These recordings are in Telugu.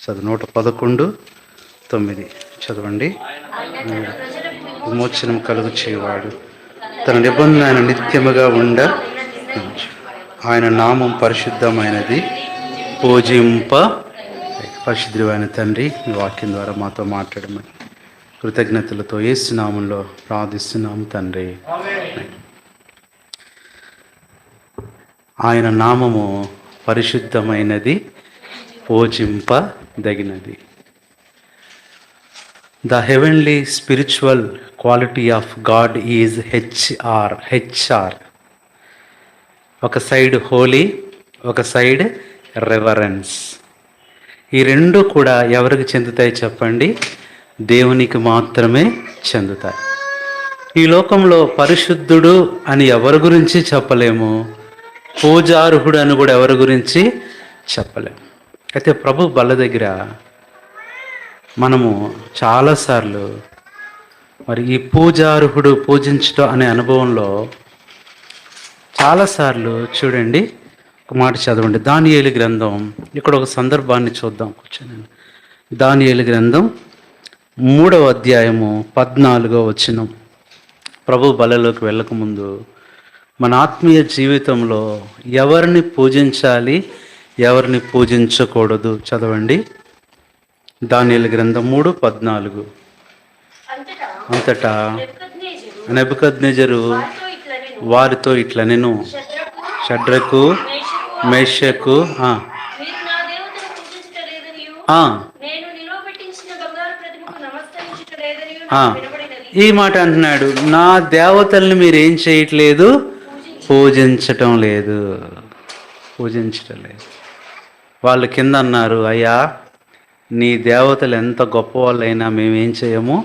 చదువు 111:9 చదవండి. విమోచనం కలుగు చేయవాడు, తన నిబంధన ఆయన నిత్యముగా ఉండ, ఆయన నామం పరిశుద్ధమైనది, పూజింప. పరిశుద్ధమైన తండ్రి, మీ వాక్యం ద్వారా మాతో మాట్లాడమని కృతజ్ఞతలతో యేసు నామంలో ప్రార్థిస్తున్నాము తండ్రి. ఆయన నామము పరిశుద్ధమైనది, పూజింపదగినది. The heavenly spiritual quality of God is HR. ఒక సైడ్ హోలీ, ఒక సైడ్ రెవరెన్స్. ఈ రెండు కూడా ఎవరికి చెందుతాయి చెప్పండి? దేవునికి మాత్రమే చెందుతాయి. ఈ లోకంలో పరిశుద్ధుడు అని ఎవరి గురించి చెప్పలేము, పూజార్హుడు అని కూడా ఎవరి గురించి చెప్పలేము. అయితే ప్రభు బల్ల దగ్గర మనము చాలాసార్లు మరి ఈ పూజార్హుడు పూజించడం అనే అనుభవంలో చాలాసార్లు చూడండి, ఒక మాట చదవండి. దానియేలు గ్రంథం, ఇక్కడ ఒక సందర్భాన్ని చూద్దాం కూర్చొని. దానియేలు గ్రంథం 3వ అధ్యాయము 14వ వచనం. ప్రభు బలలోకి వెళ్ళకముందు మన ఆత్మీయ జీవితంలో ఎవరిని పూజించాలి, ఎవరిని పూజించకూడదు చదవండి. దానియేలు గ్రంథం 3:14. అంతటా నెబుకద్నెజరు వారితో ఇట్లా నేను షడ్రకు, మేషకు ఈ మాట అంటున్నాడు, నా దేవతల్ని మీరు ఏం చేయట్లేదు, పూజించటం లేదు. వాళ్ళు కింద అన్నారు, అయ్యా నీ దేవతలు ఎంత గొప్ప వాళ్ళైనా మేమేం చేయము,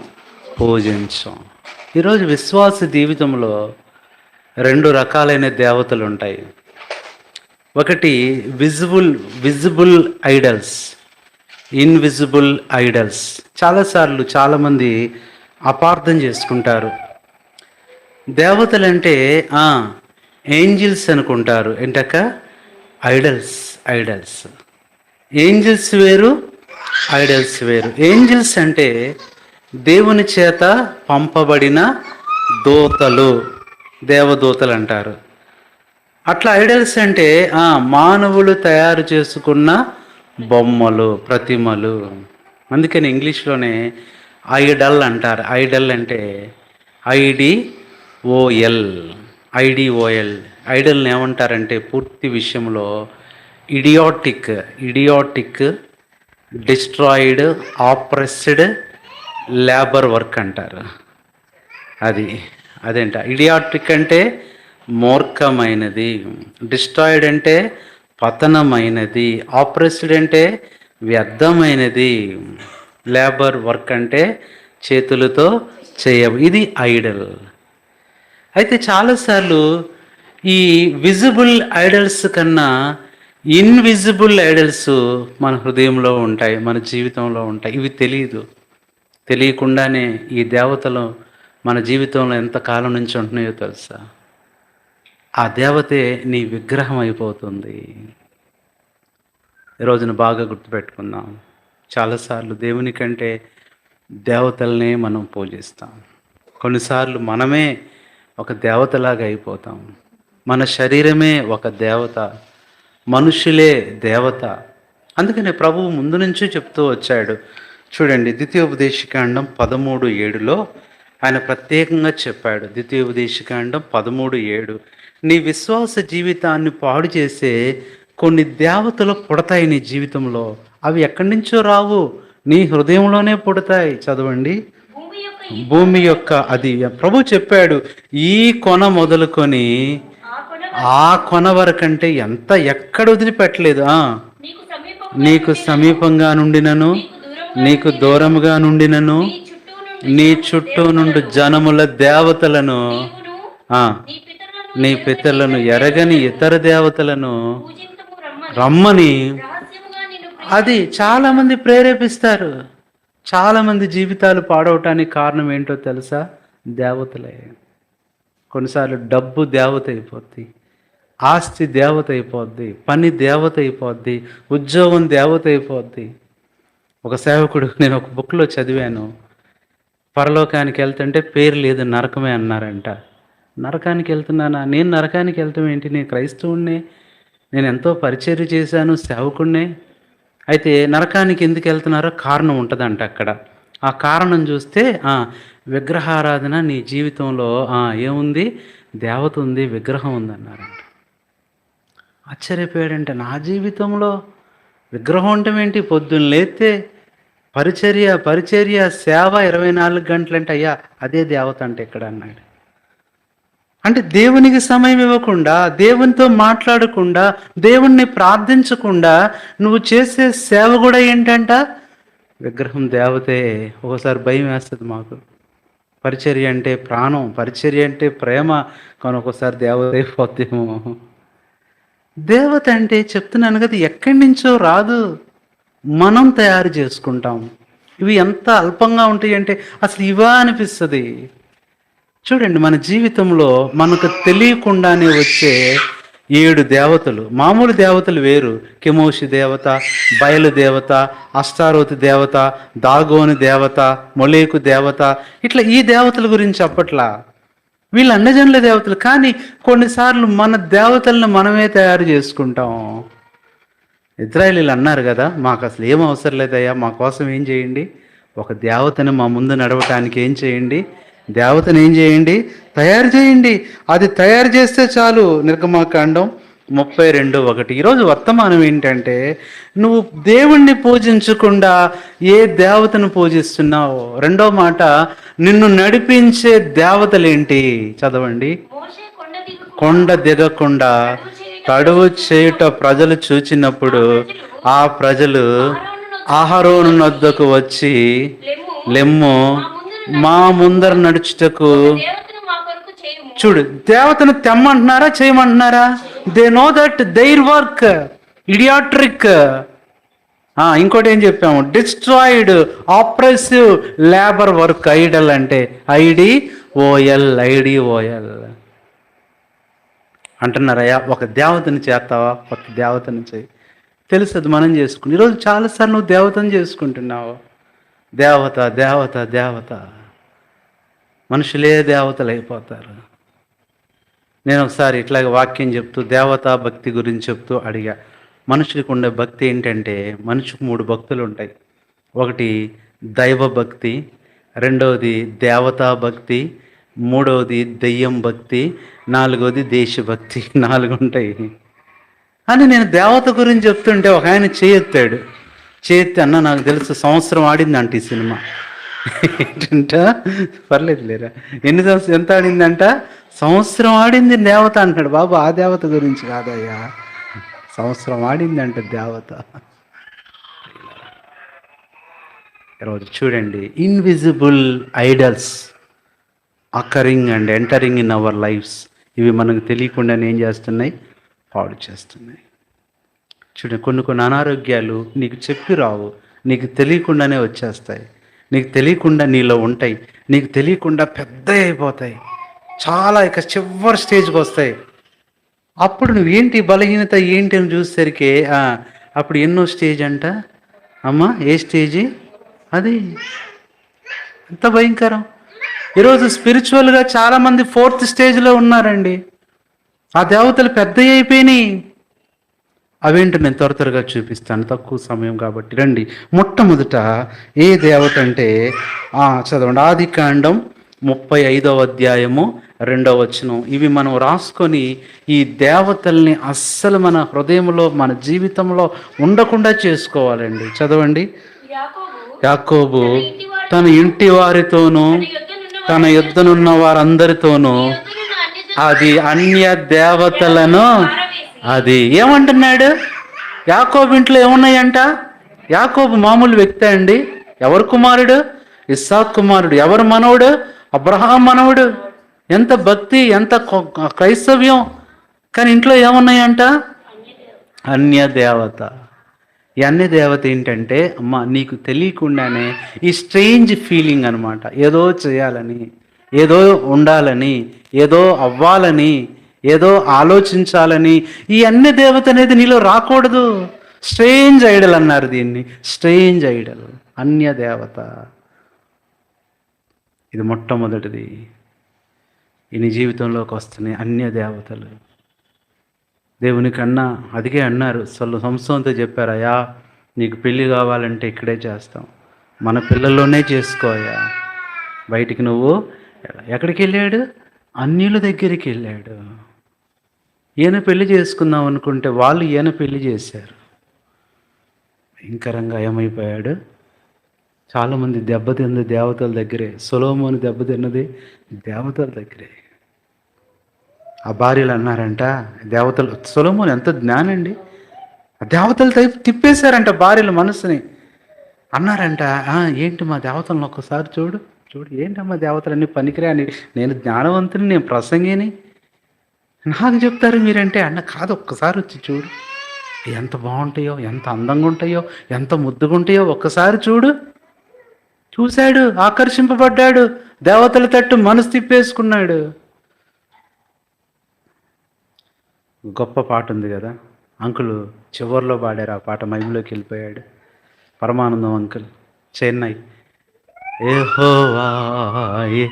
పూజించం. ఈరోజు విశ్వాస జీవితంలో 2 రకాలైన దేవతలు ఉంటాయి. ఒకటి విజిబుల్ ఐడల్స్, ఇన్విజిబుల్ ఐడల్స్. చాలాసార్లు చాలామంది అపార్థం చేసుకుంటారు. దేవతలంటే ఏంజిల్స్ అనుకుంటారు. ఏంటక్క? ఐడల్స్. ఏంజిల్స్ వేరు, ఐడల్స్ వేరు. ఏంజిల్స్ అంటే దేవుని చేత పంపబడిన దూతలు, దేవదూతలు అంటారు. అట్లా ఐడల్స్ అంటే మానవులు తయారు చేసుకున్న బొమ్మలు, ప్రతిమలు. అందుకని ఇంగ్లీష్లోనే ఐడల్ అంటారు. ఐడల్ అంటే ఐడిఓఎల్. ఐడల్ని ఏమంటారంటే పూర్తి విషయంలో idiotic, destroyed, oppressed, labour work అంటారు. అదేంట ఇడియాటిక్ అంటే మూర్ఖమైనది, డిస్ట్రాయిడ్ అంటే పతనమైనది, ఆప్రెస్డ్ అంటే వ్యర్థమైనది, లేబర్ వర్క్ అంటే చేతులతో ఇది ఐడల్. అయితే చాలాసార్లు ఈ విజిబుల్ ఐడల్స్ కన్నా ఇన్విజిబుల్ ఐడల్స్ మన హృదయంలో ఉంటాయి, మన జీవితంలో ఉంటాయి. ఇవి తెలియకుండానే ఈ దేవతలు మన జీవితంలో ఎంతకాలం నుంచి ఉంటున్నాయో తెలుసా? ఆ దేవతే నీ విగ్రహం అయిపోతుంది. ఈరోజున బాగా గుర్తుపెట్టుకుందాం. చాలాసార్లు దేవుని కంటే దేవతలనే మనం పూజిస్తాం. కొన్నిసార్లు మనమే ఒక దేవతలాగా అయిపోతాం. మన శరీరమే ఒక దేవత, మనుషులే దేవత. అందుకనే ప్రభువు ముందు నుంచి చెప్తూ వచ్చాడు. చూడండి, ద్వితీయోపదేశకాండం 13:7లో ఆయన ప్రత్యేకంగా చెప్పాడు. ద్వితీయోపదేశకాండం 13:7, నీ విశ్వాస జీవితాన్ని పాడు చేసే కొన్ని దేవతలు పుడతాయి నీ జీవితంలో. అవి ఎక్కడి నుంచో రావు, నీ హృదయంలోనే పుడతాయి. చదవండి. భూమి యొక్క అది ప్రభు చెప్పాడు, ఈ కొన మొదలుకొని ఆ కొన వరకంటే ఎక్కడ వదిలిపెట్టలేదు. నీకు సమీపంగా నుండినను, నీకు దూరముగా నుండినను, నీ చుట్టూ నుండి జనముల దేవతలను, నీ పితరులను ఎరగని ఇతర దేవతలను రమ్మని. అది చాలామంది ప్రేరేపిస్తారు. చాలామంది జీవితాలు పాడవటానికి కారణం ఏంటో తెలుసా? దేవతలే. కొన్నిసార్లు డబ్బు దేవత అయిపోద్ది, ఆస్తి దేవత అయిపోద్ది, పని దేవత అయిపోద్ది, ఉద్యోగం దేవత అయిపోద్ది. ఒక సేవకుడు నేను ఒక బుక్లో చదివాను, పరలోకానికి వెళ్తుంటే పేరు లేదు నరకమే అన్నారంట. నరకానికి వెళ్తున్నానా? నేను నరకానికి వెళ్తాం ఏంటి? నేను క్రైస్తవుడినే, నేను ఎంతో పరిచర్య చేశాను, సేవకుడినే. అయితే నరకానికి ఎందుకు వెళ్తున్నారో కారణం ఉంటుందంట అక్కడ. ఆ కారణం చూస్తే విగ్రహారాధన నీ జీవితంలో ఏముంది? దేవత ఉంది, విగ్రహం ఉందన్నారంట. ఆశ్చర్యపోయాడంట. నా జీవితంలో విగ్రహం ఉండటం ఏంటి? పొద్దున్న లేస్తే పరిచర్య పరిచర్య సేవ 24 గంటలంటే అయ్యా అదే దేవత అంటే ఇక్కడ అన్నాడు. అంటే దేవునికి సమయం ఇవ్వకుండా, దేవునితో మాట్లాడకుండా, దేవుణ్ణి ప్రార్థించకుండా నువ్వు చేసే సేవ కూడా ఏంటంట? విగ్రహం దేవతే. ఒకసారి భయం వేస్తుంది మాకు. పరిచర్య అంటే ప్రాణం, పరిచర్య అంటే ప్రేమ, కానీ ఒకసారి దేవత అయిపోద్దేమో. దేవత అంటే చెప్తున్నాను కదా, ఎక్కడి నుంచో రాదు, మనం తయారు చేసుకుంటాం. ఇవి ఎంత అల్పంగా ఉంటాయి అంటే అసలు ఇవా అనిపిస్తుంది. చూడండి, మన జీవితంలో మనకు తెలియకుండానే వచ్చే 7 దేవతలు. మామూలు దేవతలు వేరు. కెమోషి దేవత, బయలు దేవత, అష్టారోతి దేవత, దాగోని దేవత, మొలేకు దేవత, ఇట్లా ఈ దేవతల గురించి చెప్పట్లా. వీళ్ళు అన్నజనుల దేవతలు. కానీ కొన్నిసార్లు మన దేవతలను మనమే తయారు చేసుకుంటాం. ఇజ్రాయేలీలు అన్నారు కదా, మాకు అసలు ఏం అవసరం లేదయ్యా, మా కోసం ఏం చేయండి, ఒక దేవతను మా ముందు నడవటానికి ఏం చేయండి, దేవతను ఏం చేయండి, తయారు చేయండి. అది తయారు చేస్తే చాలు. నిర్గమాకాండం 32:1. ఈరోజు వర్తమానం ఏంటంటే, నువ్వు దేవుణ్ణి పూజించకుండా ఏ దేవతను పూజిస్తున్నావు. రెండో మాట, నిన్ను నడిపించే దేవతలేంటి? చదవండి. కొండ దిగకుండా తడువు చేయుట ప్రజలు చూచినప్పుడు ఆ ప్రజలు అహరోను వద్దకు వచ్చి, లెమ్ము మా ముందర నడుచుటకు. చూడు, దేవతను తెమ్మంటున్నారా, చేయమంటున్నారా? They know that their work idolatric. ఇంకోటి ఏం చెప్పాము? Destroyed, oppressive labour work. Idol అంటే IDOL. అంటున్నారయ్యా, ఒక దేవతని చేస్తావా, ఒక దేవతని చేయి. తెలుస్తుంది మనం చేసుకుని. ఈరోజు చాలాసార్లు నువ్వు దేవతను చేసుకుంటున్నావు. దేవత దేవత దేవత. మనుషులే దేవతలు అయిపోతారు. నేను ఒకసారి ఇట్లాగ వాక్యం చెప్తూ దేవతా భక్తి గురించి చెప్తూ అడిగా. మనుషులకు ఉండే భక్తి ఏంటంటే, మనిషికి 3 భక్తులు ఉంటాయి. ఒకటి దైవ భక్తి, రెండవది దేవతా భక్తి, మూడవది దెయ్యం భక్తి, నాలుగవది దేశభక్తి. 4 ఉంటాయి. అని నేను దేవత గురించి చెప్తుంటే ఒక ఆయన చేయెత్తాడు. చేయెత్తి, అన్న నాకు తెలుసు, సంవత్సరం ఆడిందంట ఈ సినిమా. ఏంటంట? పర్లేదు లేరా, ఎంత ఆడిందంట? సంవత్సరం ఆడింది దేవత అంటాడు. బాబు, ఆ దేవత గురించి కాదయ్యా, సంవత్సరం ఆడిందంట దేవత. ఈరోజు చూడండి, invisible idols occurring and entering in our lifes. ఇవి మనకు తెలియకుండానే ఏం చేస్తున్నాయి? పాడు చేస్తున్నాయి. చూడండి, కొన్ని అనారోగ్యాలు నీకు చెప్పి రావు, నీకు తెలియకుండానే వచ్చేస్తాయి. నీకు తెలియకుండా నీలో ఉంటాయి, నీకు తెలియకుండా పెద్ద అయిపోతాయి, చాలా ఇక చివరి స్టేజ్కి వస్తాయి. అప్పుడు నువ్వేంటి బలహీనత ఏంటి అని చూసేసరికి అప్పుడు ఎన్నో స్టేజ్ అంట. అమ్మా, ఏ స్టేజీ అది? ఎంత భయంకరం. ఈరోజు స్పిరిచువల్గా చాలామంది 4th స్టేజ్లో ఉన్నారండి. ఆ దేవతలు పెద్ద అయిపోయినాయి. అవేంటో నేను త్వరగా చూపిస్తాను, తక్కువ సమయం కాబట్టి. రండి, మొట్టమొదట ఏ దేవత అంటే చదవండి. ఆదికాండం 35వ అధ్యాయము 2వ వచనం. ఇవి మనం రాసుకొని ఈ దేవతల్ని అస్సలు మన హృదయంలో, మన జీవితంలో ఉండకుండా చేసుకోవాలండి. చదవండి. యాకోబు తన ఇంటి వారితోనూ తన యుద్ధనున్న వారందరితోనూ అది అన్య దేవతలను, అది ఏమంటున్నాడు? యాకోబు ఇంట్లో ఏమున్నాయంట? యాకోబు మామూలు వ్యక్తి అండి. ఎవరు కుమారుడు? ఇస్సాకు కుమారుడు. ఎవరు మనవుడు? అబ్రహాం మనవుడు. ఎంత భక్తి, ఎంత క్రైస్తవ్యం. కానీ ఇంట్లో ఏమున్నాయంట? అన్య దేవత. ఈ అన్య దేవత ఏంటంటే, అమ్మ నీకు తెలియకుండానే ఈ స్ట్రేంజ్ ఫీలింగ్ అనమాట. ఏదో చేయాలని, ఏదో ఉండాలని, ఏదో అవ్వాలని, ఏదో ఆలోచించాలని. ఈ అన్య దేవత అనేది నీలో రాకూడదు. స్ట్రేంజ్ ఐడల్ అన్నారు దీన్ని. స్ట్రేంజ్ ఐడల్, అన్య దేవత. ఇది మొట్టమొదటిది. ఈ నీ జీవితంలోకి వస్తున్నాయి అన్య దేవతలు. దేవునికన్నా అదిగే అన్నారు సంసోన్తో చెప్పారు, అయ్యా నీకు పెళ్ళి కావాలంటే ఇక్కడే చేస్తాం, మన పిల్లల్లోనే చేసుకోయా, బయటికి నువ్వు. ఎక్కడికి వెళ్ళాడు? అన్యుల దగ్గరికి వెళ్ళాడు. ఈయన పెళ్లి చేసుకుందాం అనుకుంటే వాళ్ళు ఈయన పెళ్లి చేశారు. భయంకరంగా ఏమైపోయాడు? చాలామంది దెబ్బతిన్నది దేవతల దగ్గరే. సొలొమోను దెబ్బతిన్నది దేవతల దగ్గరే. ఆ భార్యలు అన్నారంట, దేవతలు, సొలొమోను ఎంత జ్ఞానండి, ఆ దేవతలు తిప్పేశారంట భార్యల మనసుని. అన్నారంట, ఏంటి మా దేవతలను ఒక్కసారి చూడు చూడు, ఏంటమ్మా దేవతలన్నీ పనికిరాని, నేను జ్ఞానవంతుని, నేను ప్రసంగిని, నాకు చెప్తారు మీరంటే. అన్న కాదు, ఒక్కసారి వచ్చి చూడు, ఎంత బాగుంటాయో, ఎంత అందంగా ఉంటాయో, ఎంత ముద్దుగా ఉంటాయో ఒక్కసారి చూడు. చూశాడు, ఆకర్షింపబడ్డాడు, దేవతల తట్టు మనసు తిప్పేసుకున్నాడు. గొప్ప పాట ఉంది కదా, అంకులు చివరిలో పాడారు ఆ పాట, మైండ్లోకి వెళ్ళిపోయాడు. పరమానందం అంకుల్, చెన్నై. యెహోవాయే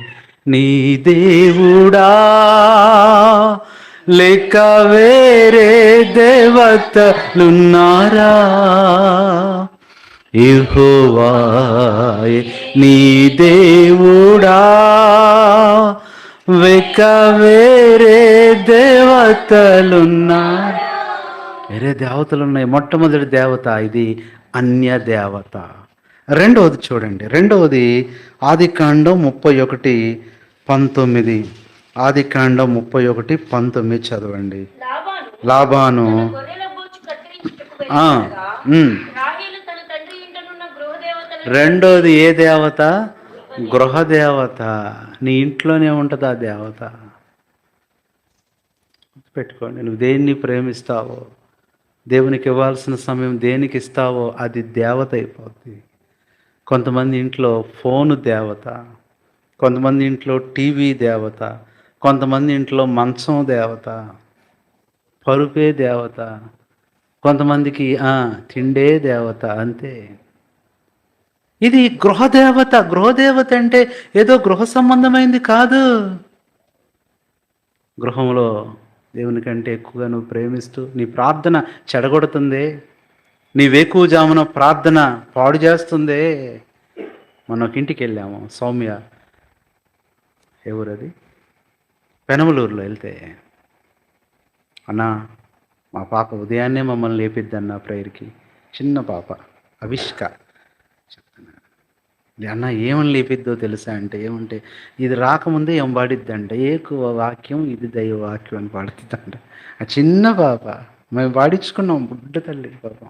నీ దేవుడా, లేక వేరే దేవతలున్నారా? యెహోవాయే నీ దేవుడా, లేక వేరే దేవతలున్నారా? వేరే దేవతలు ఉన్నాయి. మొట్టమొదటి దేవత ఇది అన్య దేవత. రెండవది చూడండి, రెండవది ఆదికాండం 31:19. ఆదికాండం 31:19 చదవండి. లాబాను రెండోది ఏ దేవత? గృహదేవత. నీ ఇంట్లోనే ఉంటుంది ఆ దేవత. పెట్టుకోండి, నువ్వు దేన్ని ప్రేమిస్తావో, దేవునికి ఇవ్వాల్సిన సమయం దేనికి ఇస్తావో అది దేవత అయిపోద్ది. కొంతమంది ఇంట్లో ఫోను దేవత, కొంతమంది ఇంట్లో టీవీ దేవత, కొంతమంది ఇంట్లో మంచం దేవత, పరుపే దేవత, కొంతమందికి తిండే దేవత. అంతే. ఇది గృహదేవత. గృహదేవత అంటే ఏదో గృహ సంబంధమైంది కాదు. గృహంలో దేవుని కంటే ఎక్కువగా నువ్వు ప్రేమిస్తూ నీ ప్రార్థన చెడగొడుతుందే, నీ వేకువజామున ప్రార్థన పాడు చేస్తుందే. మనం ఒక ఇంటికి వెళ్ళాము, సౌమ్య, ఏ ఊరది, పెనమలూరులో. వెళ్తే, అన్నా మా పాప ఉదయాన్నే మమ్మల్ని లేపిద్దన్న ప్రేయర్కి. చిన్న పాప, అవిష్క. అన్న ఏమని లేపిద్దో తెలుసా అంటే, ఏమంటే ఇది రాకముందే ఏం పాడిద్దంట, ఏకువ వాక్యం ఇది దైవ వాక్యం అని పాడుతుందంట. ఆ చిన్న పాప, మేము పాడించుకున్నాం, బుడ్డ తల్లి పాపం.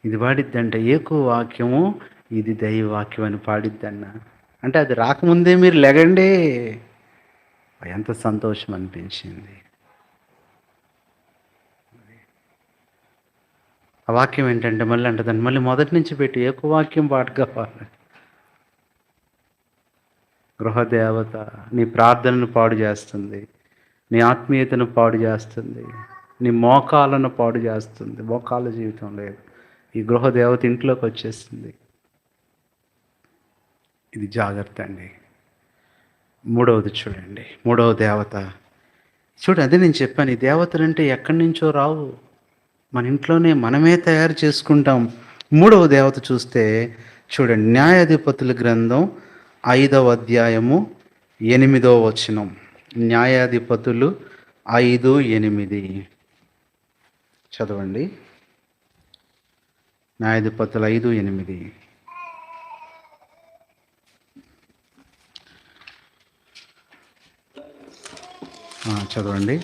ఇది పాడిద్దంట, ఏకువ వాక్యము ఇది దైవ వాక్యం అని పాడిద్దన్న. అంటే అది రాకముందే మీరు లెగండి. ఎంత సంతోషం అనిపించింది. ఆ వాక్యం ఏంటంటే మళ్ళీ అంటదండి, మళ్ళీ మొదటి నుంచి పెట్టి ఏకువ వాక్యం పాట కావాలి. గృహదేవత నీ ప్రార్థనను పాడు చేస్తుంది, నీ ఆత్మీయతను పాడు చేస్తుంది, నీ మోకాలను పాడు చేస్తుంది. మోకాల జీవితం లేదు. ఈ గృహదేవత ఇంట్లోకి వచ్చేస్తుంది. ఇది జాగ్రత్త అండి. మూడవది చూడండి, మూడవ దేవత అదే నేను చెప్పాను, ఈ దేవతలంటే ఎక్కడి నుంచో రావు, మన ఇంట్లోనే మనమే తయారు చేసుకుంటాం. మూడవ దేవత చూస్తే చూడండి, న్యాయాధిపతుల గ్రంథం 5వ అధ్యాయము 8వ వచనం. న్యాయాధిపతులు 5:8 చదవండి. న్యాయాధిపతులు 5:8 చదవండి.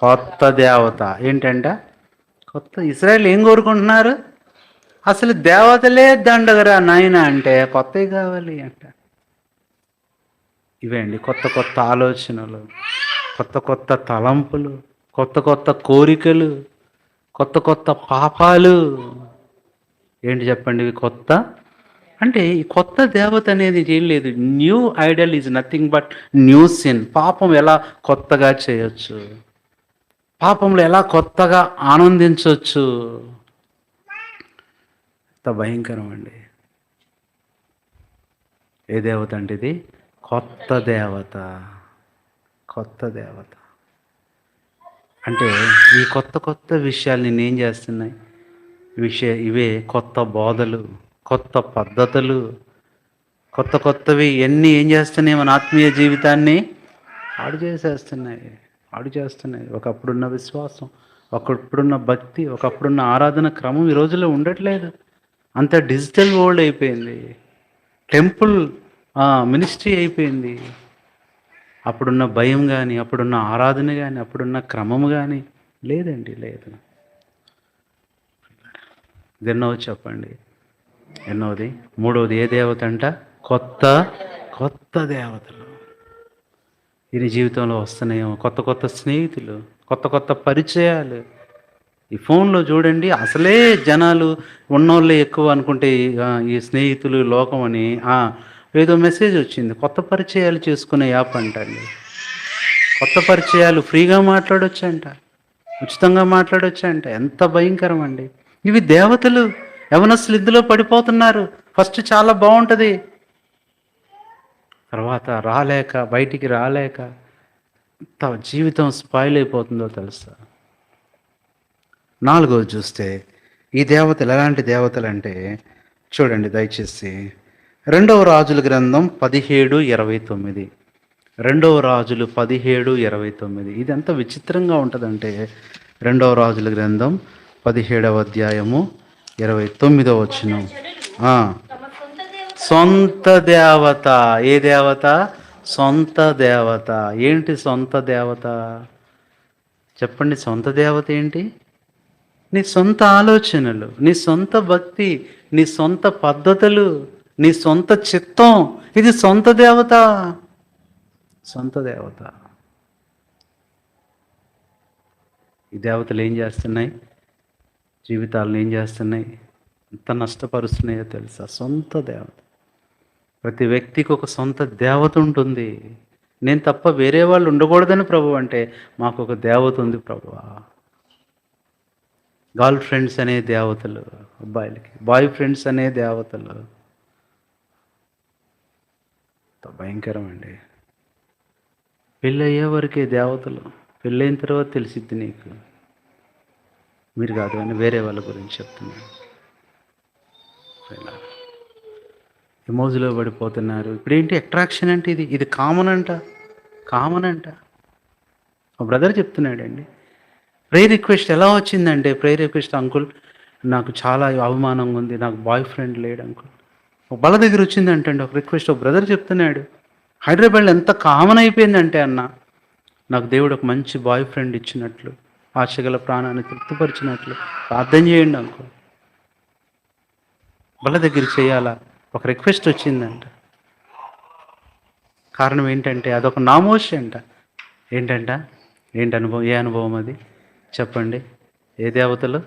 కొత్త దేవత ఏంటంట? కొత్త. ఇశ్రాయేల్ ఏం కోరుకుంటున్నారు? అసలు దేవతలే దండగరా నాయన అంటే కొత్తవి కావాలి అంట. ఇవే అండి కొత్త కొత్త ఆలోచనలు, కొత్త కొత్త తలంపులు, కొత్త కొత్త కోరికలు, కొత్త కొత్త పాపాలు. ఏంటి చెప్పండి ఇవి కొత్త అంటే? ఈ కొత్త దేవత అనేది ఏం లేదు. New Idol is nothing but new sin. పాపం ఎలా కొత్తగా చేయొచ్చు? పాపంలో ఎలా కొత్తగా ఆనందించవచ్చు. ఎంత భయంకరం అండి. ఏ దేవత అంటే ఇది? కొత్త దేవత. కొత్త దేవత. అంటే ఈ కొత్త కొత్త విషయాలు నిన్నేం చేస్తున్నాయి? ఇవే కొత్త బోధలు, కొత్త పద్ధతులు, కొత్త కొత్తవి ఇయన్నీ ఏం చేస్తున్నాయి? మన ఆత్మీయ జీవితాన్ని పాడు చేసేస్తున్నాయి. పాడు చేస్తున్నాయి. ఒకప్పుడున్న విశ్వాసం, ఒకప్పుడున్న భక్తి, ఒకప్పుడున్న ఆరాధన క్రమం ఈ రోజుల్లో ఉండట్లేదు. అంత డిజిటల్ వరల్డ్ అయిపోయింది. టెంపుల్ మినిస్ట్రీ అయిపోయింది. అప్పుడున్న భయం కానీ, అప్పుడున్న ఆరాధన కానీ, అప్పుడున్న క్రమము కానీ లేదండి, లేదు. ఇది ఎన్నోది చెప్పండి? ఎన్నోది? మూడవది ఏ దేవత అంట? కొత్త కొత్త దేవతలు. ఇది జీవితంలో వస్తున్నాయేమో కొత్త కొత్త స్నేహితులు, కొత్త కొత్త పరిచయాలు. ఈ ఫోన్లో చూడండి, అసలే జనాలు ఉన్నోళ్ళే ఎక్కువ అనుకుంటే ఈ స్నేహితులు లోకం అని ఏదో మెసేజ్ వచ్చింది, కొత్త పరిచయాలు చేసుకునే యాప్ అంటండి. కొత్త పరిచయాలు ఫ్రీగా మాట్లాడొచ్చంట, ఉచితంగా మాట్లాడొచ్చంట. ఎంత భయంకరం అండి. ఇవి దేవతలు. యవనస్తులు ఇందులో పడిపోతున్నారు. ఫస్ట్ చాలా బాగుంటుంది, తర్వాత రాలేక, బయటికి రాలేక జీవితం స్పాయిల్ అయిపోతుందో తెలుసా. నాలుగోది చూస్తే ఈ దేవతలు ఎలాంటి దేవతలు అంటే చూడండి దయచేసి, 2వ రాజుల గ్రంథం 17:29. 2వ రాజులు 17:29. ఇది ఎంత విచిత్రంగా ఉంటుందంటే 2వ రాజుల గ్రంథం 17వ అధ్యాయము 29వ వచనం. సొంత దేవత. ఏ దేవత? సొంత దేవత. ఏంటి సొంత దేవత? చెప్పండి. సొంత దేవత ఏంటి? నీ సొంత ఆలోచనలు, నీ సొంత భక్తి, నీ సొంత పద్ధతులు, నీ సొంత చిత్తం. ఇది సొంత దేవత. సొంత దేవత. ఈ దేవతలు ఏం చేస్తున్నాయి? జీవితాలను ఏం చేస్తున్నాయి? ఎంత నష్టపరుస్తున్నాయో తెలుసా? సొంత దేవత. ప్రతి వ్యక్తికి ఒక సొంత దేవత ఉంటుంది. నేను తప్ప వేరే వాళ్ళు ఉండకూడదని ప్రభు అంటే, మాకు ఒక దేవత ఉంది ప్రభువా. గర్ల్ ఫ్రెండ్స్ అనే దేవతలు అబ్బాయిలకి, బాయ్ ఫ్రెండ్స్ అనే దేవతలు. భయంకరం అండి. పెళ్ళి అయ్యే వరకే దేవతలు, పెళ్ళైన తర్వాత తెలిసిద్ది నీకు. మీరు కాదు కానీ వేరే వాళ్ళ గురించి చెప్తున్నాను. ఎమోజీలో పడిపోతున్నారు. ఇప్పుడేంటి అట్రాక్షన్ అంటే ఇది కామన్ అంట. ఒక బ్రదర్ చెప్తున్నాడండి, ప్రేయర్ రిక్వెస్ట్ ఎలా వచ్చిందంటే, ప్రేయర్ రిక్వెస్ట్, అంకుల్ నాకు చాలా అవమానంగా ఉంది, నాకు బాయ్ ఫ్రెండ్ లేడు అంకుల్. ఒక బల దగ్గర వచ్చిందంటండి ఒక రిక్వెస్ట్. ఒక బ్రదర్ చెప్తున్నాడు, హైదరాబాద్లో ఎంత కామన్ అయిపోయిందంటే అన్న, నాకు దేవుడు ఒక మంచి బాయ్ ఫ్రెండ్ ఇచ్చినట్లు, ఆశగల ప్రాణాన్ని తృప్తిపరిచినట్లు ప్రార్థన చేయండి అంకుల్. బల దగ్గర చేయాలా? ఒక రిక్వెస్ట్ వచ్చిందంట. కారణం ఏంటంటే అదొక నామోషి అంట. ఏంటంట? ఏంటి అనుభవం? ఏ అనుభవం అది చెప్పండి? ఏ దేవతలు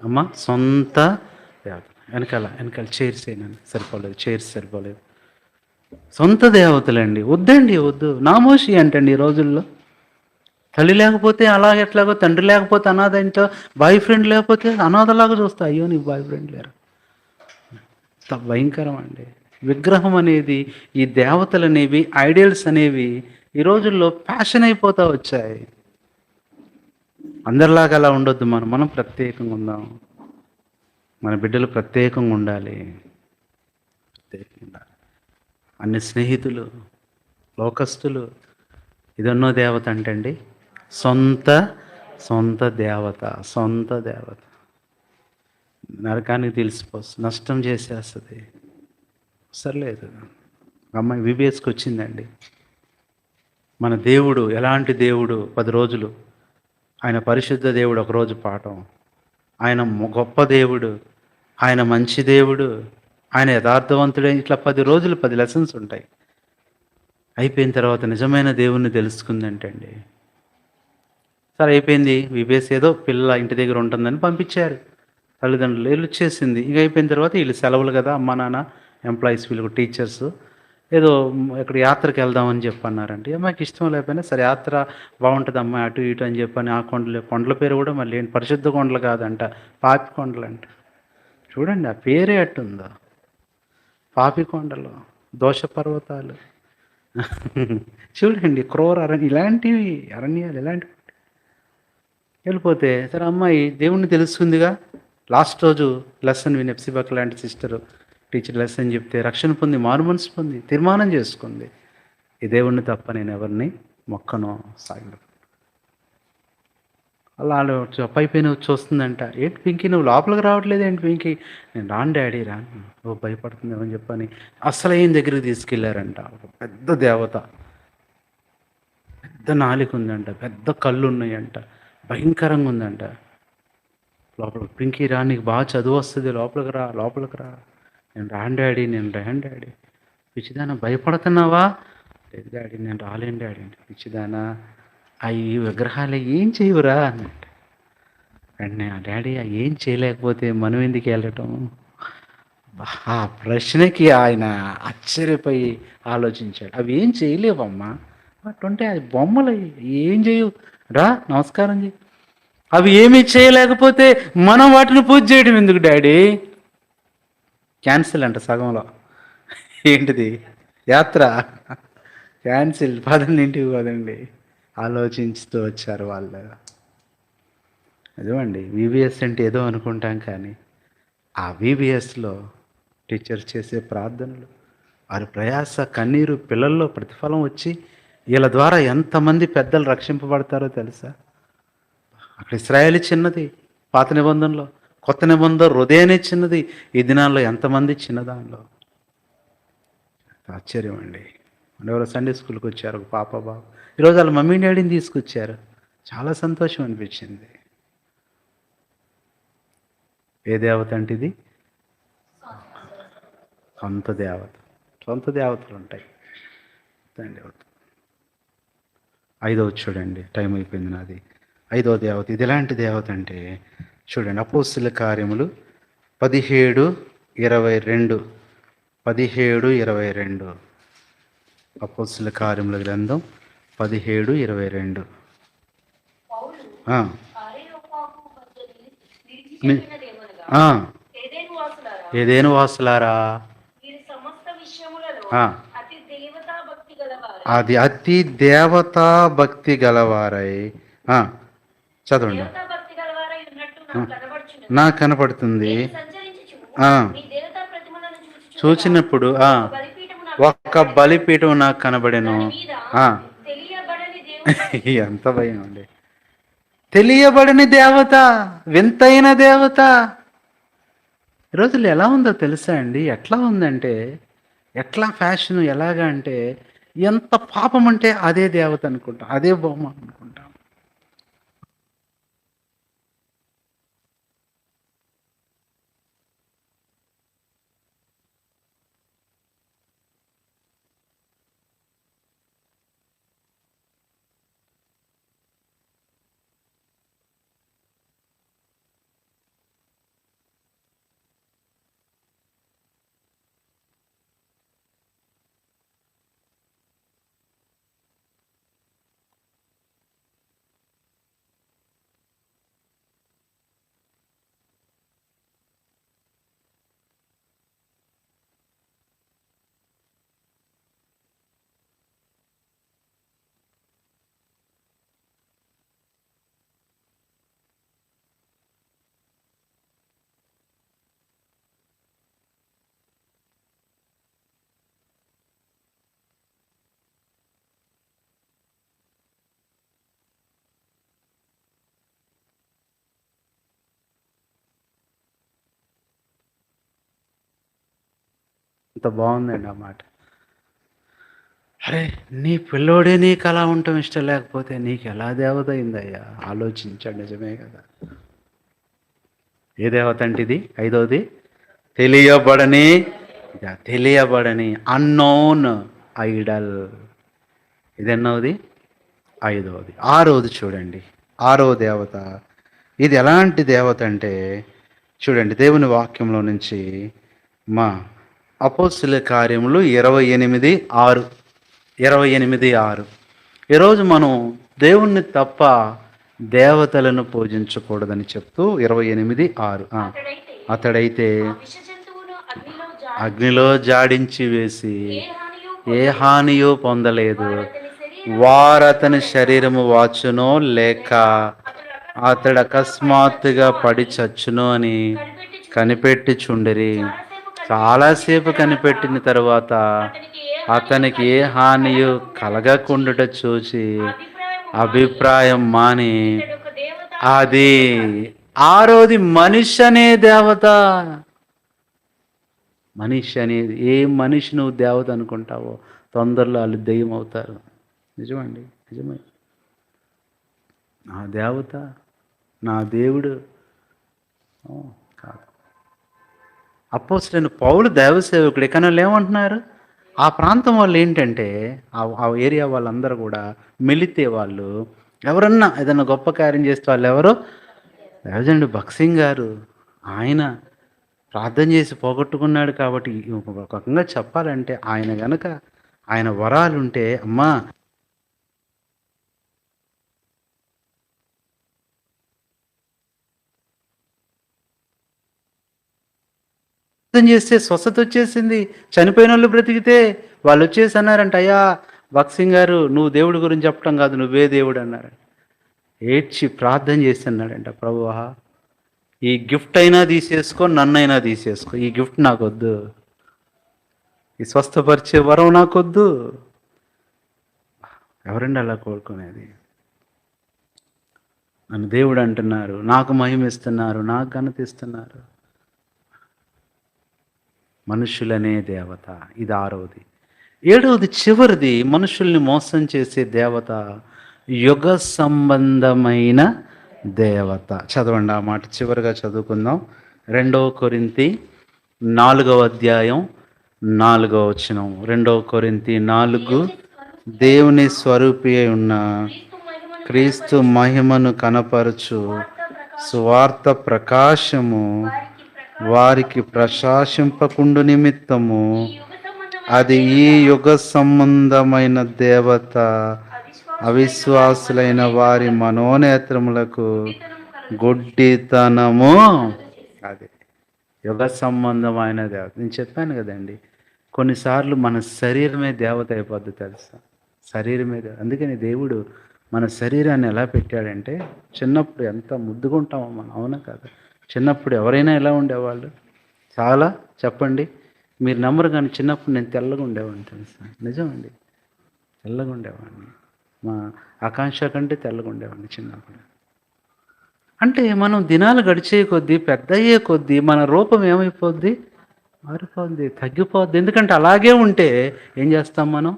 అమ్మ? సొంత దేవత. వెనకాల చైర్స్ అయినాను సరిపోలేదు. సొంత దేవతలండి. వద్దు. నామోషి అంటండి ఈ రోజుల్లో. తల్లి లేకపోతే ఎట్లాగో, తండ్రి లేకపోతే అనాథ ఏంటో, బాయ్ ఫ్రెండ్ లేకపోతే అనాథలాగా చూస్తా. అయ్యో నీకు బాయ్ ఫ్రెండ్ లేరు. భయంకరం అండి. విగ్రహం అనేది, ఈ దేవతలు అనేవి, ఐడియల్స్ అనేవి ఈ రోజుల్లో ఫ్యాషన్ అయిపోతూ వచ్చాయి. అందరిలాగా అలా ఉండొద్దు. మనం ప్రత్యేకంగా ఉందాం. మన బిడ్డలు ప్రత్యేకంగా ఉండాలి. అన్ని స్నేహితులు, లోకస్తులు. ఇదన్నో దేవత అంటండి సొంత దేవత. నరకానికి తెలిసిపోతుంది, నష్టం చేసేస్తుంది. సర్లేదు. అమ్మాయి విబిఎస్కి వచ్చిందండి. మన దేవుడు ఎలాంటి దేవుడు? 10 రోజులు ఆయన పరిశుద్ధ దేవుడు, ఒకరోజు పాఠం. ఆయన గొప్ప దేవుడు, ఆయన మంచి దేవుడు, ఆయన యథార్థవంతుడే. ఇట్లా 10 రోజులు 10 లెసన్స్ ఉంటాయి. అయిపోయిన తర్వాత నిజమైన దేవుణ్ణి తెలుసుకుందంటండి. సరే అయిపోయింది. విబిఎస్ ఏదో పిల్ల ఇంటి దగ్గర ఉంటుందని పంపించారు తల్లిదండ్రులు. వీళ్ళు వచ్చేసింది. ఇక అయిపోయిన తర్వాత వీళ్ళు సెలవులు కదా, అమ్మ నాన్న ఎంప్లాయీస్, వీళ్ళు టీచర్స్. ఏదో ఇక్కడ యాత్రకు వెళ్దామని చెప్పి అన్నారంటే, మాకు ఇష్టం లేకపోయినా సరే యాత్ర బాగుంటుందమ్మా అటు ఇటు అని చెప్పని ఆ కొండలు కొండల పేరు కూడా మళ్ళీ ఏంటి పరిశుద్ధ కొండలు కాదంట, పాపి కొండలంట. చూడండి ఆ పేరే అట్టుందో, పాపి కొండలు, దోష పర్వతాలు. చూడండి క్రూర అరణ్య, ఇలాంటివి అరణ్యాలు ఇలాంటివి. వెళ్ళిపోతే సరే అమ్మాయి దేవుణ్ణి తెలుసుకుందిగా. లాస్ట్ రోజు లెసన్ విని ఎప్సిబక్ లాంటి సిస్టర్ టీచర్ లెసన్ చెప్తే రక్షణ పొంది మారు మనసు పొంది తీర్మానం చేసుకుంది, ఈ దేవుణ్ణి తప్ప నేను ఎవరిని మొక్కను సాగిన. అలా పైపైన వచ్చి వస్తుందంట. ఏంటి పింకీ నువ్వు లోపలికి రావట్లేదు ఏంటి పింకీ? నేను రాను డాడీ రాను, ఓ భయపడుతుందేమని చెప్పని అసలు ఏం దగ్గరికి తీసుకెళ్లారంట. ఒక పెద్ద దేవత, పెద్ద నాలిక ఉందంట, పెద్ద కళ్ళు ఉన్నాయంట, భయంకరంగా ఉందంట. లోపల పింకీ రా, నీకు బాగా చదువు వస్తుంది, లోపలికి రా లోపలికి రా. నేను రాను డాడీ, నేను రాను డాడీ. పిచ్చిదానా భయపడుతున్నావా? లేదు డాడీ నేను రాలేను డాడీ అంటే. పిచ్చిదానా అవి విగ్రహాలు ఏం చేయవురా అన్నట్టు. వెంటనే ఆ డాడీ ఏం చేయలేకపోతే మనం ఎందుకు వెళ్ళటం? ఆ ప్రశ్నకి ఆయన ఆశ్చర్యపోయి ఆలోచించాడు. అవి ఏం చేయలేవమ్మా, అటుంటే అది బొమ్మలు, ఏం చేయవు, రా నమస్కారం చేయి. అవి ఏమీ చేయలేకపోతే మనం వాటిని పూజ చేయడం ఎందుకు డాడీ? క్యాన్సిల్ అంట సగంలో. ఏంటిది? యాత్ర క్యాన్సిల్, పదండి ఇంటికి పదండి. ఆలోచించుతూ వచ్చారు వాళ్ళు. అదేమండి విబిఎస్ అంటే ఏదో అనుకుంటాం, కానీ ఆ విబిఎస్లో టీచర్స్ చేసే ప్రార్థనలు, వారి ప్రయాస కన్నీరు పిల్లల్లో ప్రతిఫలం వచ్చి వీళ్ళ ద్వారా ఎంతమంది పెద్దలు రక్షింపబడతారో తెలుసా? అక్కడ ఇశ్రాయేలు చిన్నది పాత నిబంధనలో, కొత్త నిబంధన హృదయనే చిన్నది. ఈ దినాల్లో ఎంతమంది చిన్నదానిలో. ఆశ్చర్యం అండి. ఎవరో సండే స్కూల్కి వచ్చారు ఒక పాప బాబు, ఈరోజు వాళ్ళ మమ్మీ డాడీని తీసుకొచ్చారు. చాలా సంతోషం అనిపించింది. ఏ దేవత అంటే ఇది? సొంత దేవత. సొంత దేవతలు ఉంటాయి. దేవత. ఐదవది చూడండి, టైం అయిపోయింది నాది. ఐదవ దేవత ఇది ఎలాంటి దేవత అంటే చూడండి, అపోస్తుల కార్యములు 17:22. 17:22. అపోస్తుల కార్యముల గ్రంథం 17:22. ఏదేను వాసులారా, అది అతి దేవతా భక్తి గలవారై. చదవండి. నాకు కనపడుతుంది. చూచినప్పుడు ఒక్క బలిపీఠం నాకు కనబడెను. ఎంత భయం అండి. తెలియబడని దేవత, వింతైన దేవత. రోజులు ఎలా ఉందో తెలుసా అండి? ఎట్లా ఉందంటే, ఎట్లా ఫ్యాషన్ ఎలాగా అంటే, ఎంత పాపం అంటే అదే దేవత అనుకుంటాం, అదే బొమ్మ అనుకుంటాం. ఎంత బాగుందండి ఆ మాట. అరే నీ పిల్లోడే నీకు అలా ఉండటం ఇష్టం లేకపోతే నీకు ఎలా దేవత అయిందయ్యా? ఆలోచించండి. నిజమే కదా. ఏ దేవత అంటే ఇది? ఐదవది తెలియబడని అన్నోన్ ఐడల్. ఇది ఎన్నవది? ఐదవది. ఆరవది చూడండి, ఆరవ దేవత. ఇది ఎలాంటి దేవత అంటే చూడండి, దేవుని వాక్యంలో నుంచి అపోస్తుల కార్యములు 28:6. 28:6. ఈరోజు మనం దేవుణ్ణి తప్ప దేవతలను పూజించకూడదని చెప్తూ 28:6. అతడైతే అగ్నిలో జాడించి వేసి ఏ హానియో పొందలేదు. వారతని శరీరము వాచునో లేక అతడు అకస్మాత్తుగా పడి చచ్చును అని కనిపెట్టి చుండిరి. చాలాసేపు కనిపెట్టిన తరువాత అతనికి ఏ హానియు కలగకుండుట చూసి అభిప్రాయం మాని అది ఆరోది మనిషి అనే దేవత. మనిషి అనేది ఏ మనిషి నువ్వు దేవత అనుకుంటావో తొందరలో వాళ్ళు దెయ్యం అవుతారు. నిజమండి, నిజమే. నా దేవత, నా దేవుడు కాదు. అపోస్తలుడైన పౌలు దైవసేవకుడు. ఇక వాళ్ళు ఏమంటున్నారు? ఆ ప్రాంతం వాళ్ళు ఏంటంటే ఆ ఏరియా వాళ్ళందరూ కూడా మిలితే వాళ్ళు ఎవరన్నా ఏదన్నా గొప్ప కార్యం చేస్తే వాళ్ళు ఎవరు? దైవజనుడు భక్సింగ్ గారు. ఆయన ప్రార్థన చేసి పోగొట్టుకున్నాడు కాబట్టి ఒక రకంగా చెప్పాలంటే ఆయన గనక ఆయన వరాలుంటే అమ్మా ప్రార్థన చేస్తే స్వస్థత వచ్చేసింది. చనిపోయిన వాళ్ళు బ్రతికితే వాళ్ళు వచ్చేసి అన్నారంట, అయ్యా భక్సింగ్ గారు నువ్వు దేవుడి గురించి చెప్పడం కాదు, నువ్వే దేవుడు అన్నారు. ఏడ్చి ప్రార్థన చేస్తున్నాడంట, ప్రభువా ఈ గిఫ్ట్ అయినా తీసేసుకో, నన్నైనా తీసేసుకో, ఈ గిఫ్ట్ నాకొద్దు, ఈ స్వస్థపరిచే వరం నాకొద్దు. ఎవరండి అలా కోరుకునేది? నన్ను దేవుడు అంటున్నారు, నాకు మహిమ ఇస్తున్నారు, నాకు ఘనత ఇస్తున్నారు. మనుషులనే దేవత. ఇది 6వది. 7వది చివరిది మనుషుల్ని మోసం చేసే దేవత యుగ సంబంధమైన దేవత. చదవండి ఆ మాట చివరిగా చదువుకుందాం. 2 కొరింథీ 4వ అధ్యాయం 4వ వచనం. 2 కొరింథీ 4. దేవుని స్వరూపి అయి ఉన్న క్రీస్తు మహిమను కనపరచు సువార్త ప్రకాశము వారికి ప్రకాశింపకుండు నిమిత్తము అది ఈ యుగ సంబంధమైన దేవత అవిశ్వాసులైన వారి మనోనేత్రములకు గుడ్డితనము. అది యుగ సంబంధమైన దేవత. నేను చెప్పాను కదండి, కొన్నిసార్లు మన శరీరమే దేవత అయిపోద్ది తెలుసా? శరీరమే దేవత. అందుకని దేవుడు మన శరీరాన్ని ఎలా పెట్టాడంటే, చిన్నప్పుడు ఎంత ముద్దుకుంటామో మనం, అవునా కదా? చిన్నప్పుడు ఎవరైనా ఎలా ఉండేవాళ్ళు? చాలా చెప్పండి, మీరు నమ్మరు కానీ చిన్నప్పుడు నేను తెల్లగా ఉండేవాడిని తెలుసా? నిజమండి, తెల్లగా ఉండేవాడిని. మా ఆకాంక్ష కంటే తెల్లగా ఉండేవాడిని చిన్నప్పుడు. అంటే మనం దినాలు గడిచే కొద్దీ, పెద్ద అయ్యే కొద్దీ మన రూపం ఏమైపోద్ది? మారిపోద్ది, తగ్గిపోద్ది. ఎందుకంటే అలాగే ఉంటే ఏం చేస్తాం మనం?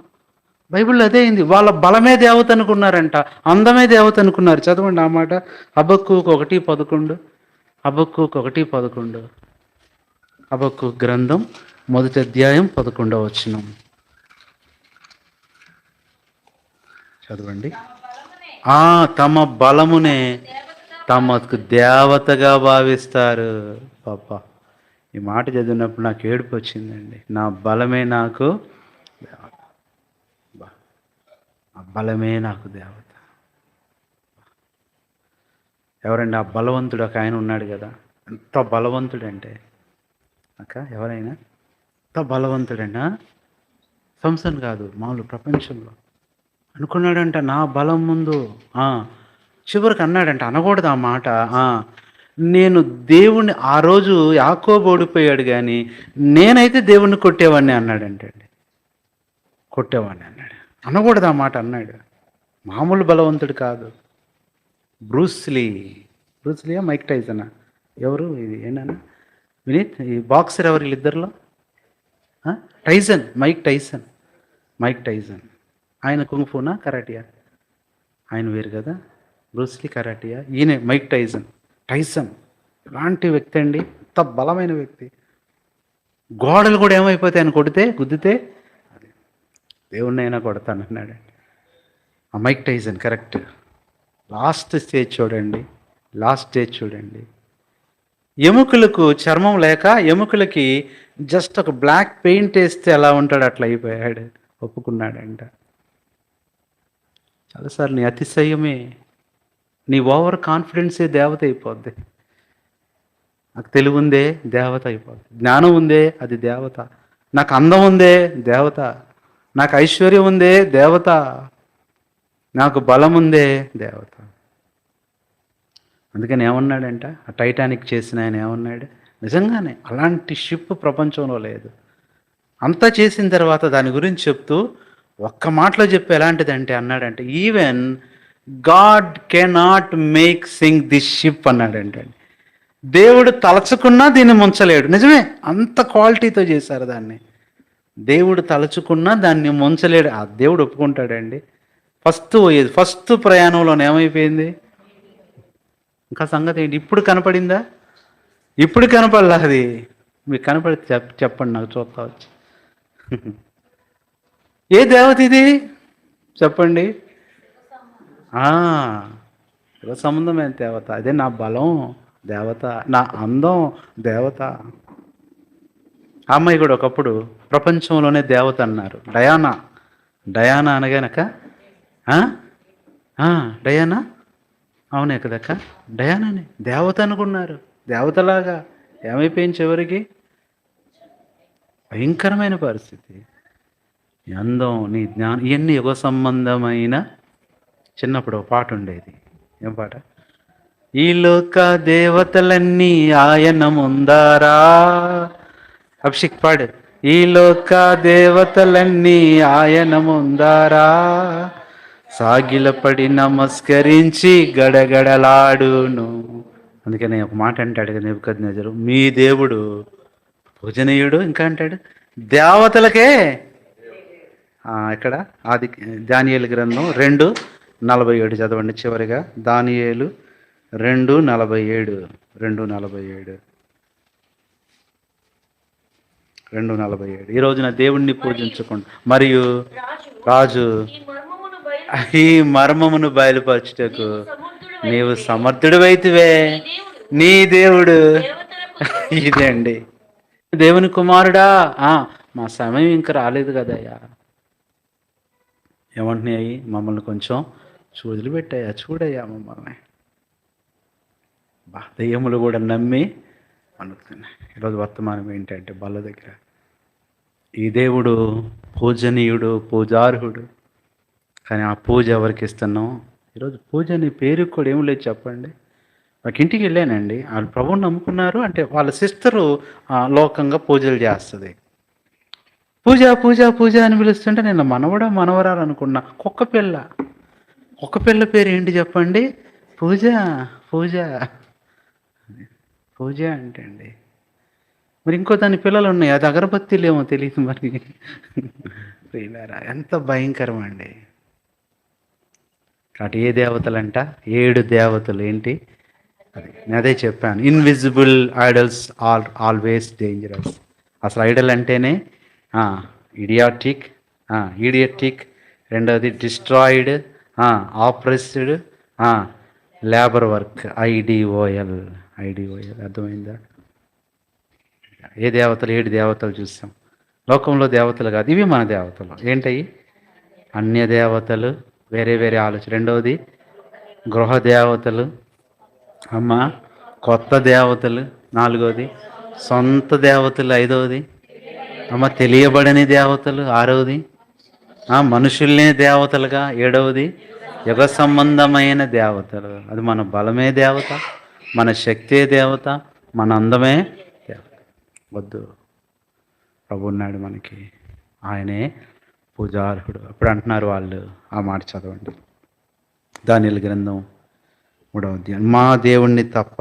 బైబిల్లో అదే అయింది. వాళ్ళ బలమే దేవత అనుకున్నారంట, అందమే దేవత అనుకున్నారు. చదవండి ఆ మాట. హబక్కూకు 1:11. హబక్కూకు 1:11. హబక్కూకు గ్రంథం 1వ అధ్యాయం 11వ వచనం చదవండి. తమ బలమునే తమకు దేవతగా భావిస్తారు. పాప, ఈ మాట చదివినప్పుడు నాకు ఏడుపు వచ్చిందండి. నా బలమే నాకు దేవత, ఆ బలమే నాకు దేవత. ఎవరండి ఆ బలవంతుడు? ఒక ఆయన ఉన్నాడు కదా, ఎంత బలవంతుడంటే అక్క, ఎవరైనా ఎంత బలవంతుడైనా సంసన్ కాదు, మామూలు ప్రపంచంలో అనుకున్నాడంట నా బలం ముందు. చివరికి అన్నాడంట, అనకూడదు ఆ మాట, నేను దేవుణ్ణి, ఆ రోజు యాకోబు ఓడిపోయాడు కానీ నేనైతే దేవుణ్ణి కొట్టేవాడిని అన్నాడంటండి. కొట్టేవాడిని అన్నాడు, అనకూడదు ఆ మాట అన్నాడు. మామూలు బలవంతుడు కాదు. బ్రూస్లీయా మైక్ టైసనా? ఎవరు ఇది? ఏంటన్నా వినీత్, ఈ బాక్సర్ ఎవరు వీళ్ళిద్దరిలో? Tyson, Mike Tyson. ఆయన కుంగ్ఫూనా కరాటియా? ఆయన వేరు కదా. బ్రూస్లీ కరాటియా, ఈయన మైక్ టైసన్. ఎలాంటి వ్యక్తి అండి, ఎంత బలమైన వ్యక్తి. గోడలు కూడా ఏమైపోతాయి ఆయన కొడితే, గుద్దితే? దేవుణ్ణైనా కొడతానన్నాడు ఆ Mike Tyson. Correct. Last stage చూడండి. ఎముకలకు చర్మం లేక ఎముకలకి జస్ట్ ఒక బ్లాక్ పెయింట్ వేస్తే ఎలా ఉంటాడు అట్లా అయిపోయాడు, ఒప్పుకున్నాడంట. చాలాసార్లు నీ అతిశయమే, నీ ఓవర్ కాన్ఫిడెన్సే దేవత అయిపోద్ది. నాకు తెలివి ఉందే దేవత అయిపోద్ది, జ్ఞానం ఉందే అది దేవత, నాకు అందం ఉందే దేవత, నాకు ఐశ్వర్యం ఉందే దేవత, నాకు బలం ఉందే దేవత. అందుకని ఏమన్నాడంట, ఆ టైటానిక్ చేసిన ఆయన ఏమన్నాడు, నిజంగానే అలాంటి షిప్ ప్రపంచంలో లేదు. అంతా చేసిన తర్వాత దాని గురించి చెప్తూ ఒక్క మాటలో చెప్పి ఎలాంటిదంటే అన్నాడంటే, even God cannot make sink this ship అన్నాడంటే. దేవుడు తలచుకున్నా దీన్ని ముంచలేడు. నిజమే, అంత క్వాలిటీతో చేశారు దాన్ని. దేవుడు తలచుకున్నా దాన్ని ముంచలేడు. ఆ దేవుడు ఒప్పుకుంటాడండి. ఫస్ట్ ప్రయాణంలోనే ఏమైపోయింది, ఇంకా సంగతి ఏంటి, ఇప్పుడు కనపడిందా, ఇప్పుడు కనపడలా అది. మీకు కనపడితే చెప్పండి, నాకు చూస్తా వచ్చి. ఏ దేవత ఇది చెప్పండి. శివ సంబంధమైన దేవత. అదే నా బలం దేవత, నా అందం దేవత. ఆ అమ్మాయి కూడా ఒకప్పుడు ప్రపంచంలోనే దేవత అన్నారు, డయానా. డయానా అనగానక డయానా, అవునే కదక్క, డయానానే దేవత అనుకున్నారు. దేవతలాగా ఏమైపోయింది చివరికి, భయంకరమైన పరిస్థితి. నీ అందం, నీ జ్ఞానం, ఇవన్నీ యుగ సంబంధమైన. చిన్నప్పుడు ఒక పాట ఉండేది, ఏం పాట, ఈ లోక దేవతలన్నీ ఆయన ముందారా. అభిషేక్ పాడు. ఈ లోక దేవతలన్నీ ఆయన ముందారా, సాగిలపడి నమస్కరించి గడగడలాడును. అందుకని ఒక మాట అంటాడు కదా నెబుకద్నెజరు, మీ దేవుడు పూజనీయుడు, ఇంకా అంటాడు దేవతలకే. ఇక్కడ ఆది దానియేలు గ్రంథం 2:47 చదవండి చివరిగా. దానియేలు 2:47, 2:47. ఈ రోజున దేవుణ్ణి పూజించకుండా మరియు రాజు ఈ మర్మమును బయలుపరచుటకు నీవు సమర్థుడివైతివే, నీ దేవుడు ఇదే అండి. దేవుని కుమారుడా, మా సమయం ఇంకా రాలేదు కదయ్యా. ఏమంటున్నాయి, మమ్మల్ని కొంచెం చూదులు పెట్టాయా, చూడయ్యా మమ్మల్ని. దెయ్యములు కూడా నమ్మి అనుకున్నాయి. ఈరోజు వర్తమానం ఏంటంటే బల్ల దగ్గర ఈ దేవుడు పూజనీయుడు, పూజార్హుడు, కానీ ఆ పూజ ఎవరికి ఇస్తున్నాం? ఈరోజు పూజ అనే పేరు కూడా ఏం లేదు చెప్పండి. ఒక ఇంటికి వెళ్ళానండి, వాళ్ళు ప్రభువుని నమ్ముకున్నారు, అంటే వాళ్ళ సిస్టరు లోకంగా పూజలు చేస్తుంది. పూజ పూజ పూజ అని పిలుస్తుంటే నేను మనవరాలు అనుకున్నా. కుక్క పిల్ల పేరు ఏంటి చెప్పండి, పూజ. పూజ పూజ అంటే అండి. మరి ఇంకో దాని పిల్లలు ఉన్నాయి, అది అగరబత్తీలు ఏమో తెలియదు మరి. ప్రియులారా, ఎంత భయంకరం అండి. కాబట్టి ఏ దేవతలంట, 7 దేవతలు. ఏంటి అది, నేను అదే చెప్పాను, invisible idols are always dangerous. అసలు ఐడల్ అంటేనే ఈడియటిక్, రెండవది destroyed, oppressed, labour work, I D O L. అర్థమైందా? ఏ దేవతలు, 7 దేవతలు చూసాం. లోకంలో దేవతలు కాదు, ఇవి మన దేవతలు. ఏంటవి? అన్య దేవతలు, వేరే వేరే ఆలోచన. రెండవది గృహ దేవతలు, కొత్త దేవతలు. నాలుగవది సొంత దేవతలు. ఐదవది తెలియబడని దేవతలు. ఆరవది మనుషుల్నే దేవతలుగా. ఏడవది యుగ సంబంధమైన దేవతలు. అది మన బలమే దేవత, మన శక్తే దేవత, మన అందమే దేవత. వద్దు, ప్రభు ఉన్నాడు మనకి, ఆయనే పూజార్హుడు. అప్పుడు అంటున్నారు వాళ్ళు, ఆ మాట చదవండి, దానియేలు గ్రంథం 3వ అధ్యాయం. మా దేవుణ్ణి తప్ప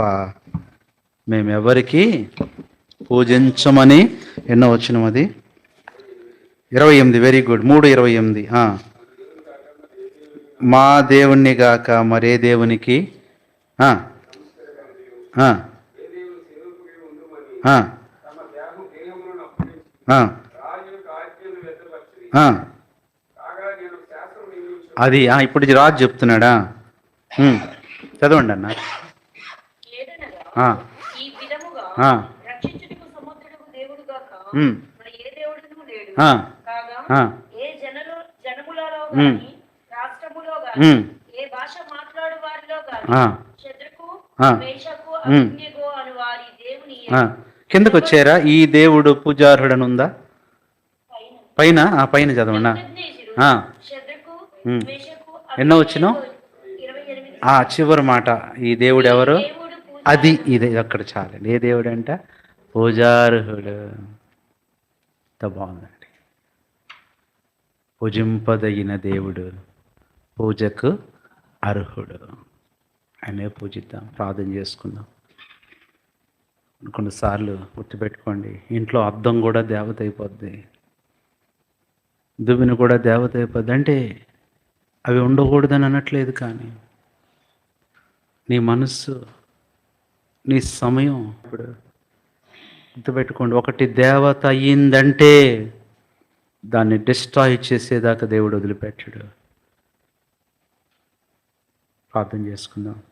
మేమెవరికి పూజించమని. ఎన్నో వచనం అది? 28. Very good, 3:28. మా దేవుణ్ణి గాక మరే దేవునికి అది ఇప్పుడు రాజు చెప్తున్నాడా? చదవండి అన్న. ఉమ్, మన ఏ దేవుడును లేడు. ఆ, కాగా ఆ, ఏ జనములలో ఉమ్, గాని, రాష్ట్రములో గాని, ఉమ్, ఏ భాష మాట్లాడు వారిలో గాని, ఆ, శద్రకు, ఆ, మేషకు, ఉమ్, అబేద్నెగో అను వారి దేవుని ఆ. కిందకు వచ్చారా? ఈ దేవుడు పూజార్హుడని ఉందా? పైన పైన ఆ పైన చదవండి. నెబుకద్నెజరు, ఆ, శద్రకు, ఉమ్. మేషకు, ఎన్నో వచ్చిన అబేద్నెగో 28 ఆ చివరి మాట, ఈ దేవుడు ఈ ఎవరు? దేవుడు అది పూజార్హుడు. ఇది అక్కడ చాలండి. ఏ దేవుడు అంట? పూజార్హుడు. ఎంత బాగుందండి. పూజింపదగిన దేవుడు, పూజకు అర్హుడు. ఆయనే పూజిద్దాం, ప్రార్థన చేసుకుందాం. కొన్నిసార్లు గుర్తుపెట్టుకోండి, ఇంట్లో అద్దం కూడా దేవత అయిపోద్ది, దువ్వెన కూడా దేవత అయిపోద్ది. అంటే అవి ఉండకూడదని అనట్లేదు, కానీ నీ మనస్సు, నీ సమయం ఇప్పుడు గుర్తుపెట్టుకోండి. ఒకటి దేవత అయ్యిందంటే దాన్ని డిస్ట్రాయ్ చేసేదాకా దేవుడు వదిలిపెట్టడు. ప్రార్థన చేసుకుందాం.